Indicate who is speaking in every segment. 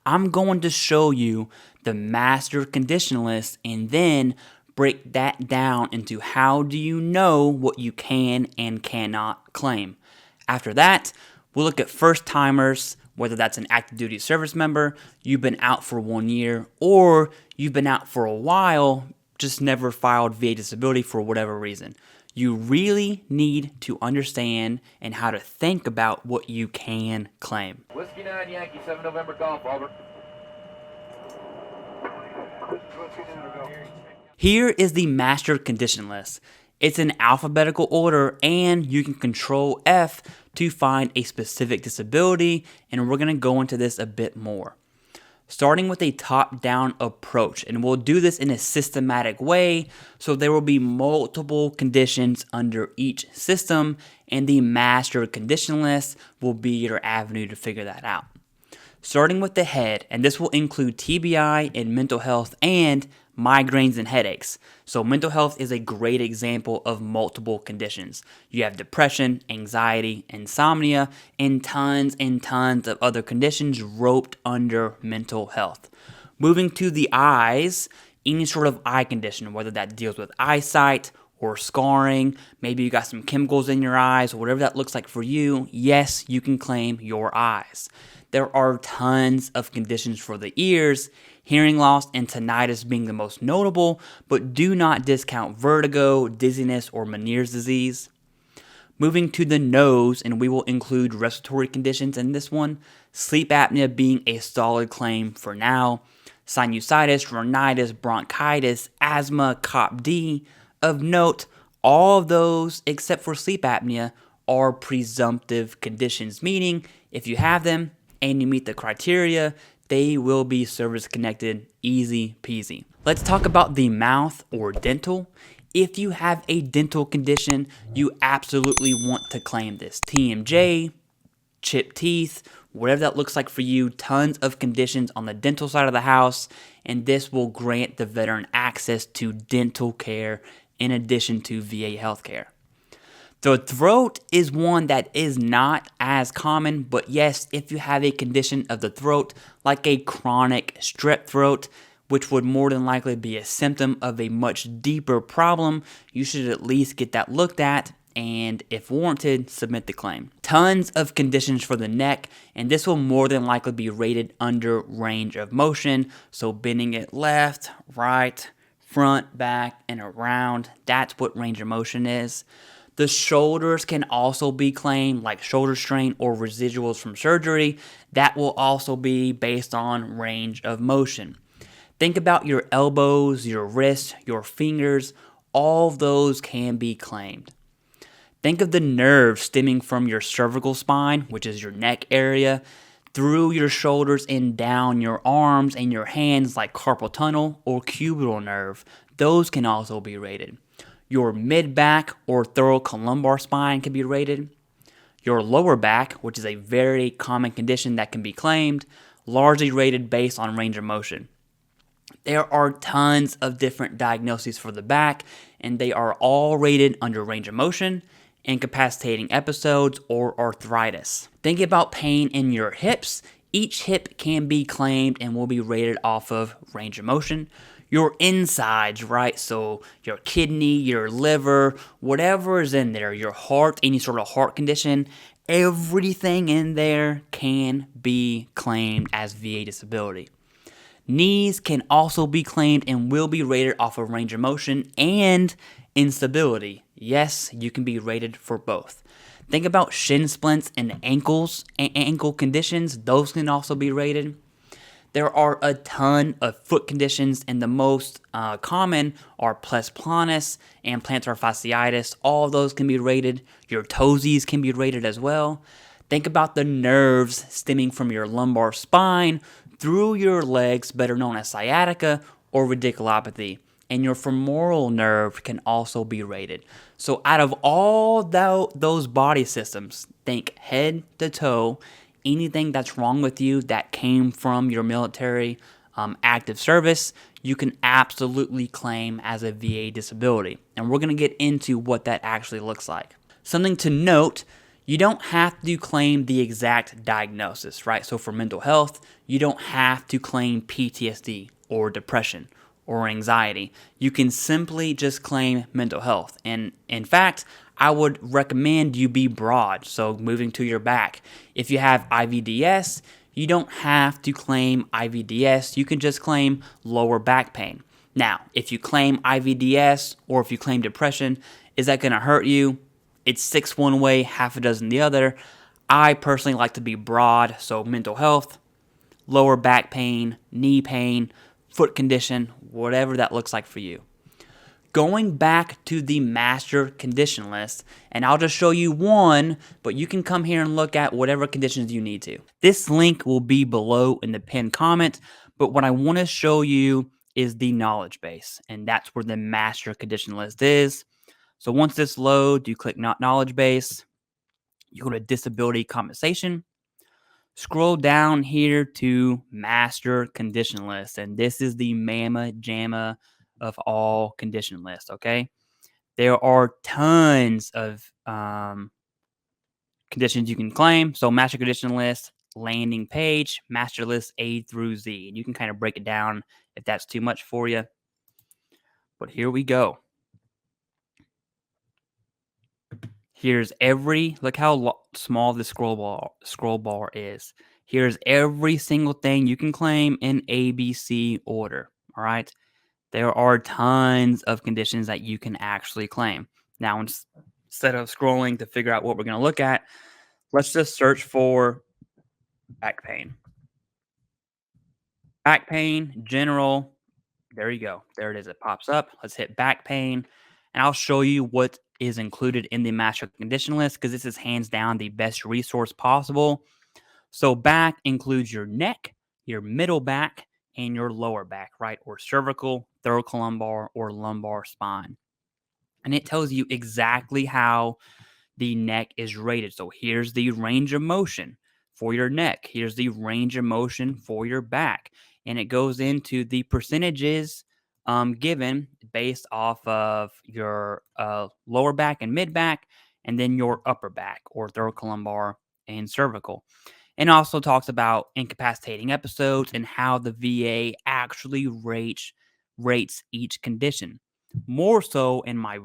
Speaker 1: I'm going to show you the master condition list and then break that down into how do you know what you can and cannot claim. After that, we'll look at first timers, whether that's an active duty service member, you've been out for 1 year, or you've been out for a while, just never filed VA disability for whatever reason. You really need to understand and how to think about what you can claim.
Speaker 2: Whiskey 9 Yankee 7 November Golf, over.
Speaker 1: Here is the master condition list. It's in alphabetical order, and you can control F to find a specific disability, and we're going to go into this a bit more. Starting with a top-down approach, and we'll do this in a systematic way, so there will be multiple conditions under each system, and the master condition list will be your avenue to figure that out. Starting with the head, and this will include TBI and mental health and migraines and headaches. So mental health is a great example of multiple conditions. You have depression, anxiety, insomnia, and tons of other conditions roped under mental health. Moving to the eyes, any sort of eye condition, whether that deals with eyesight or scarring, maybe you got some chemicals in your eyes, or whatever that looks like for you, yes, you can claim your eyes. There are tons of conditions for the ears, hearing loss and tinnitus being the most notable, but do not discount vertigo, dizziness, or Meniere's disease. Moving to the nose, and we will include respiratory conditions in this one, sleep apnea being a solid claim for now, sinusitis, rhinitis, bronchitis, asthma, COPD. Of note, all of those except for sleep apnea are presumptive conditions, meaning if you have them and you meet the criteria, they will be service-connected, easy peasy. Let's talk about the mouth or dental. If you have a dental condition, you absolutely want to claim this. TMJ, chipped teeth, whatever that looks like for you, tons of conditions on the dental side of the house, and this will grant the veteran access to dental care in addition to VA healthcare. The throat is one that is not as common, but yes, if you have a condition of the throat, like a chronic strep throat, which would more than likely be a symptom of a much deeper problem, you should at least get that looked at, and if warranted, submit the claim. Tons of conditions for the neck, and this will more than likely be rated under range of motion, so bending it left, right, front, back, and around, that's what range of motion is. The shoulders can also be claimed, like shoulder strain or residuals from surgery. That will also be based on range of motion. Think about your elbows, your wrists, your fingers. All of those can be claimed. Think of the nerve stemming from your cervical spine, which is your neck area, through your shoulders and down your arms and your hands, like carpal tunnel or cubital nerve. Those can also be rated. Your mid-back or thoracolumbar spine can be rated. Your lower back, which is a very common condition that can be claimed, largely rated based on range of motion. There are tons of different diagnoses for the back, and they are all rated under range of motion, incapacitating episodes, or arthritis. Think about pain in your hips. Each hip can be claimed and will be rated off of range of motion. Your insides, right? So your kidney, your liver, whatever is in there, your heart, any sort of heart condition, everything in there can be claimed as VA disability. Knees can also be claimed and will be rated off of range of motion and instability. Yes, you can be rated for both. Think about shin splints and ankles and ankle conditions. Those can also be rated. There are a ton of foot conditions, and the most common are pes planus and plantar fasciitis. All of those can be rated. Your toesies can be rated as well. Think about the nerves stemming from your lumbar spine through your legs, better known as sciatica or radiculopathy. And your femoral nerve can also be rated. So out of all those body systems, think head to toe, anything that's wrong with you that came from your military active service, you can absolutely claim as a VA disability. And we're going to get into what that actually looks like. Something to note, You don't have to claim the exact diagnosis, right? So for mental health, you don't have to claim PTSD or depression or anxiety. You can simply just claim mental health. And in fact, I would recommend you be broad. So moving to your back, if you have IVDS, you don't have to claim IVDS. You can just claim lower back pain. Now, if you claim IVDS or if you claim depression, is that going to hurt you? It's 6 one way, half a dozen the other. I personally like to be broad, so mental health, lower back pain, knee pain, foot condition, whatever that looks like for you. Going back to the master condition list, and I'll just show you one, but you can come here and look at whatever conditions you need to. This link will be below in the pinned comment, but what I want to show you is the knowledge base, and that's where the master condition list is. So once this loads, you click knowledge base, you go to disability compensation, scroll down here to master condition list, and this is the mamma jamma of all condition lists, okay? There are tons of conditions you can claim. So master condition list, landing page, master list A through Z. And you can kind of break it down if that's too much for you. But here we go. Here's look how small the scroll bar is. Here's every single thing you can claim in ABC order, all right? There are tons of conditions that you can actually claim. Now, instead of scrolling to figure out what we're going to look at, let's just search for back pain. Back pain, general, there you go. There it is. It pops up. Let's hit back pain, and I'll show you what is included in the master condition list because this is hands down the best resource possible. So back includes your neck, your middle back, and your lower back, right? Or cervical, thoracolumbar, or lumbar spine. And it tells you exactly how the neck is rated. So here's the range of motion for your neck. Here's the range of motion for your back. And it goes into the percentages given based off of your lower back and mid back, and then your upper back or thoracolumbar and cervical. And also talks about incapacitating episodes and how the VA actually rates each condition. More so, and my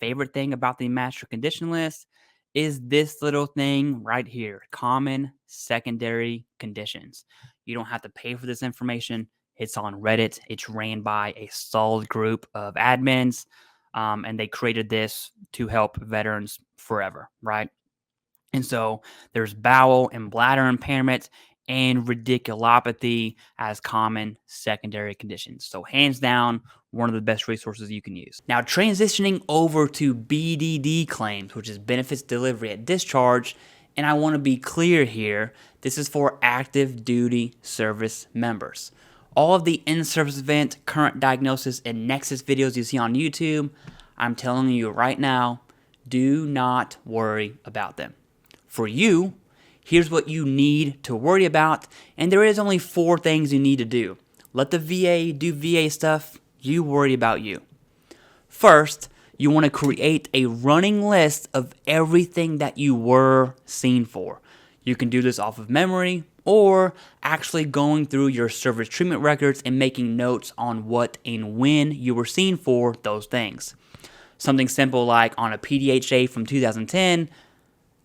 Speaker 1: favorite thing about the master condition list is this little thing right here, common secondary conditions. You don't have to pay for this information. It's on Reddit. It's ran by a solid group of admins, and they created this to help veterans forever, right? And so there's bowel and bladder impairment and radiculopathy as common secondary conditions. So hands down, one of the best resources you can use. Now transitioning over to BDD claims, which is benefits delivery at discharge. And I want to be clear here, this is for active duty service members. All of the in-service event, current diagnosis, and Nexus videos you see on YouTube, I'm telling you right now, do not worry about them. For you, here's what you need to worry about, and there is only 4 things you need to do. Let the VA do VA stuff, you worry about you. First, you want to create a running list of everything that you were seen for. You can do this off of memory or actually going through your service treatment records and making notes on what and when you were seen for those things. Something simple like on a PDHA from 2010,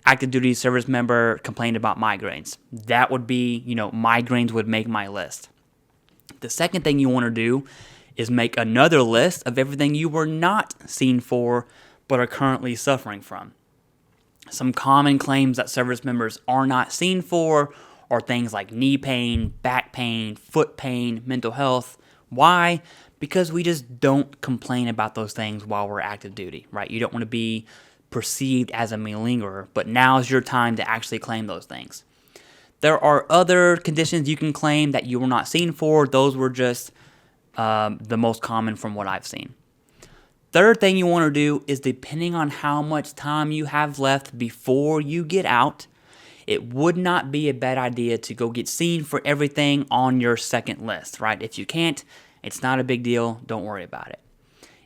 Speaker 1: active duty service member complained about migraines. That would be, migraines would make my list. The second thing you want to do is make another list of everything you were not seen for but are currently suffering from. Some common claims that service members are not seen for are things like knee pain, back pain, foot pain, mental health. Why? Because we just don't complain about those things while we're active duty, right? You don't want to be perceived as a malingerer, but now is your time to actually claim those things. There are other conditions you can claim that you were not seen for. Those were just the most common from what I've seen. Third thing you want to do is, depending on how much time you have left before you get out, it would not be a bad idea to go get seen for everything on your second list, right? If you can't, it's not a big deal. Don't worry about it.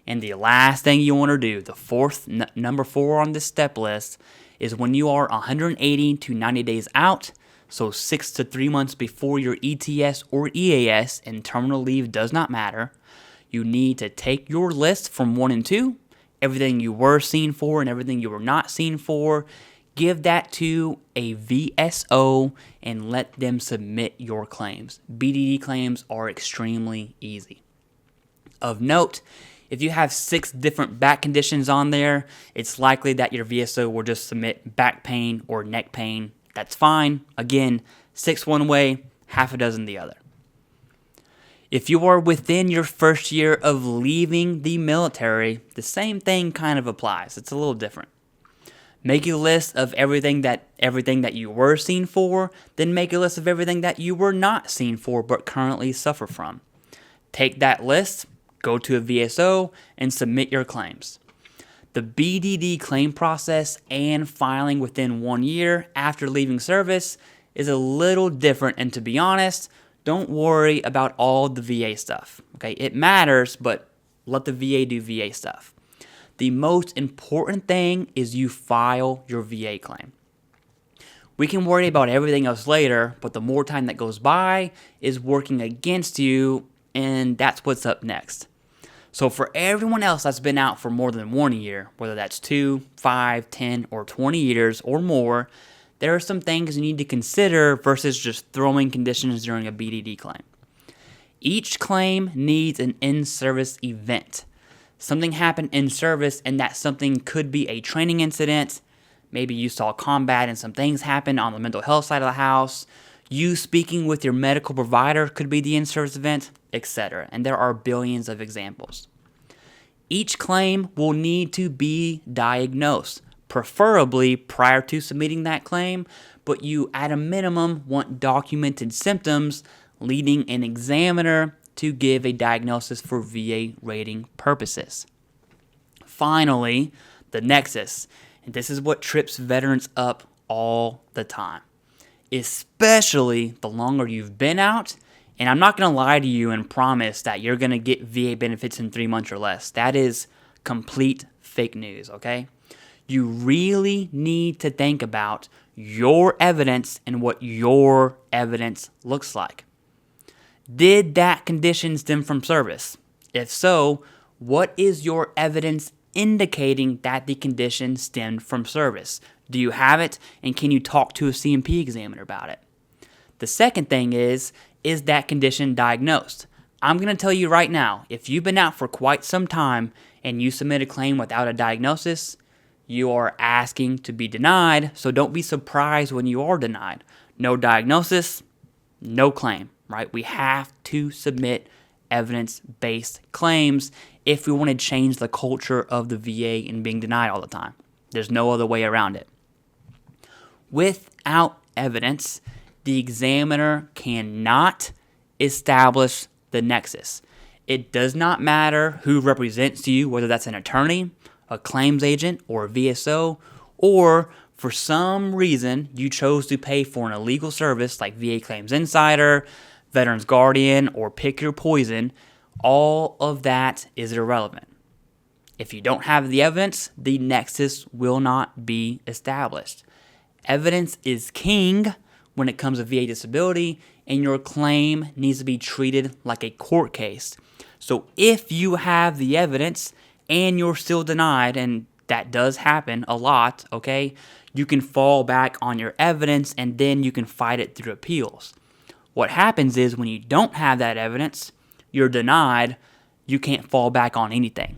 Speaker 1: And the last thing you want to do, the number 4 on this step list, is when you are 180 to 90 days out, so 6 to 3 months before your ETS or EAS, and terminal leave does not matter, you need to take your list from 1 and 2, everything you were seen for and everything you were not seen for, give that to a VSO and let them submit your claims. BDD claims are extremely easy. Of note, if you have 6 different back conditions on there, it's likely that your VSO will just submit back pain or neck pain. That's fine. Again, 6 one way, half a dozen the other. If you are within your first year of leaving the military, the same thing kind of applies. It's a little different. Make a list of everything that you were seen for, then make a list of everything that you were not seen for but currently suffer from. Take that list, go to a VSO, and submit your claims. The BDD claim process and filing within 1 year after leaving service is a little different, and to be honest, don't worry about all the VA stuff. Okay, it matters, but let the VA do VA stuff. The most important thing is you file your VA claim. We can worry about everything else later, but the more time that goes by is working against you, and that's what's up next. So for everyone else that's been out for more than 1 year, whether that's 2, 5, 10, or 20 years or more, there are some things you need to consider versus just throwing conditions during a BDD claim. Each claim needs an in-service event. Something happened in service, and that something could be a training incident. Maybe you saw combat and some things happened on the mental health side of the house. You speaking with your medical provider could be the in-service event, etc. And there are billions of examples. Each claim will need to be diagnosed, preferably prior to submitting that claim, but you at a minimum want documented symptoms leading an examiner to give a diagnosis for VA rating purposes. Finally, the Nexus. And this is what trips veterans up all the time, especially the longer you've been out. And I'm not going to lie to you and promise that you're going to get VA benefits in 3 months or less. That is complete fake news, okay? You really need to think about your evidence and what your evidence looks like. Did that condition stem from service? If so, what is your evidence indicating that the condition stemmed from service? Do you have it, and can you talk to a CMP examiner about it? The second thing is that condition diagnosed? I'm going to tell you right now, if you've been out for quite some time and you submit a claim without a diagnosis, you are asking to be denied, so don't be surprised when you are denied. No diagnosis, no claim, right? We have to submit evidence-based claims if we want to change the culture of the VA and being denied all the time. There's no other way around it. Without evidence, the examiner cannot establish the nexus. It does not matter who represents you, whether that's an attorney, a claims agent, or a VSO, or for some reason you chose to pay for an illegal service like VA Claims Insider, Veterans Guardian, or Pick Your Poison. All of that is irrelevant. If you don't have the evidence, the nexus will not be established. Evidence is king when it comes to VA disability, and your claim needs to be treated like a court case. So if you have the evidence and you're still denied, and that does happen a lot, okay, you can fall back on your evidence and then you can fight it through appeals. What happens is when you don't have that evidence, you're denied, you can't fall back on anything.